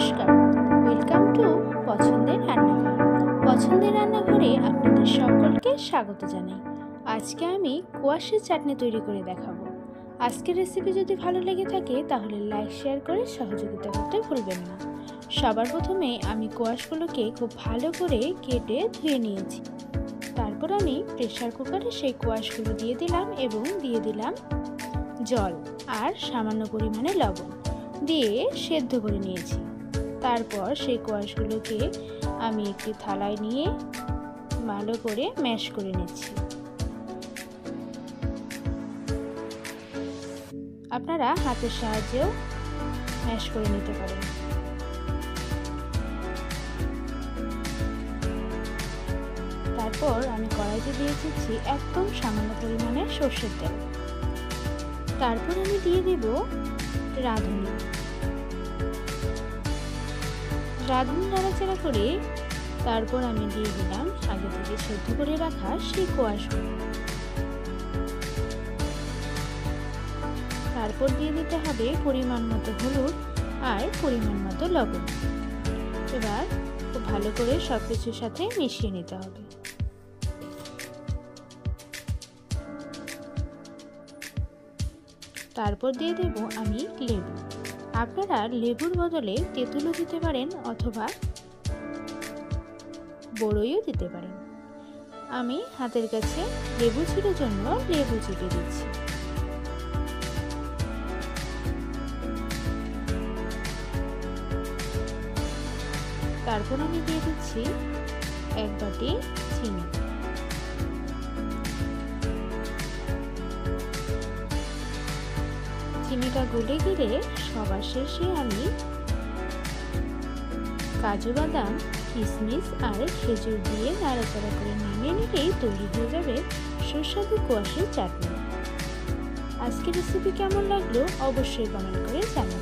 নমস্কার, welcome to পছন্দের রান্নাঘর। পছন্দের রান্নাঘরে আপনাদের সকলকে স্বাগত জানাই। আজকে আমি কোয়াশের চাটনি তৈরি করে দেখাবো। আজকের রেসিপি যদি ভালো লেগে থাকে তাহলে লাইক শেয়ার করে সহযোগিতা করতে ভুলবেন না। সবার প্রথমে আমি কোয়াশগুলোকে খুব ভালো করে কেটে ধুয়ে নিয়েছি। তারপর আমি প্রেসার কুকারে সেই কোয়াশগুলো দিয়ে দিলাম এবং দিয়ে দিলাম জল আর সামান্য পরিমাণে লবণ দিয়ে সেদ্ধ করে নিয়েছি। তারপর সেই কোয়াশগুলোকে আমি একটি থালায় নিয়ে ভালো করে ম্যাশ করে নিচ্ছি। আপনারা হাতের সাহায্যেও ম্যাশ করে নিতে পারেন। তারপর আমি কড়াইতে দিয়ে দিচ্ছি একদম সামান্য পরিমাণে সরষের তেল। তারপর আমি দিয়ে দেব রাঁধুনি নাড়াচাড়া করে তারপর আমি দিয়ে দিলাম আগে থেকে সেদ্ধ করে রাখা সেই কোয়াশগুলো। তারপর দিয়ে দিতে হবে পরিমাণ মতো হলুদ আর পরিমাণ মতো লবণ। এবার খুব ভালো করে সবকিছুর সাথে মিশিয়ে নিতে হবে। তারপর দিয়ে দেব আমি লেবু। আপনারা লেবুর বদলে তেঁতুলও দিতে পারেন অথবা বড়ইও দিতে পারেন। আমি হাতের কাছে লেবু ছিল জন্য লেবু চিপে দিচ্ছি। তারপর আমি দিয়ে দিচ্ছি এক বাটি চিনি। চিনিটা গলে গেলে সবার শেষে আমি কাজু বাদাম, কিশমিশ আর খেজুর দিয়ে নাড়াচাড়া করে নামিয়ে নিলেই তৈরি হয়ে যাবে সুস্বাদু কোয়াশের চাটনি। আজকের রেসিপি কেমন লাগলো অবশ্যই কমেন্ট করে জানাবেন।